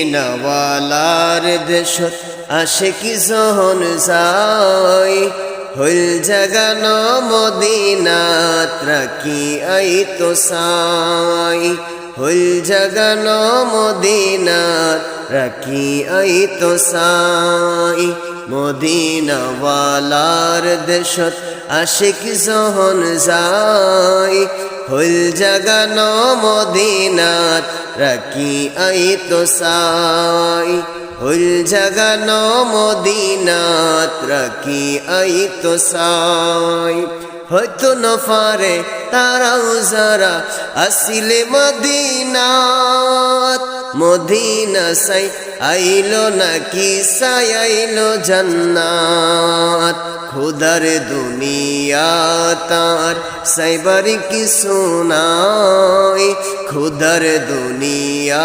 মদিনাওয়ালার দেশত আশিকি যখন যায়, হইল জাগানো মদিনাত রাখি আইতো সাই। হইল জাগানো মদিনাত রাখি আইতো সাই। মদিনাওয়ালার দেশত আশিকি যখন যায়, হইল জাগানো মদিনাত রাখি আইতো সাই। হইল জাগানো মদিনাত রাখি আইতো সাই। হয়তো নফারে তারাও যারা আসিলে মদিনাত, মদিনা সাই আইলো নাকি সাই আইলো জান্নাত। খুদার দুনিয়া তার সাইবার কিছু নাই, খুদার দুনিয়া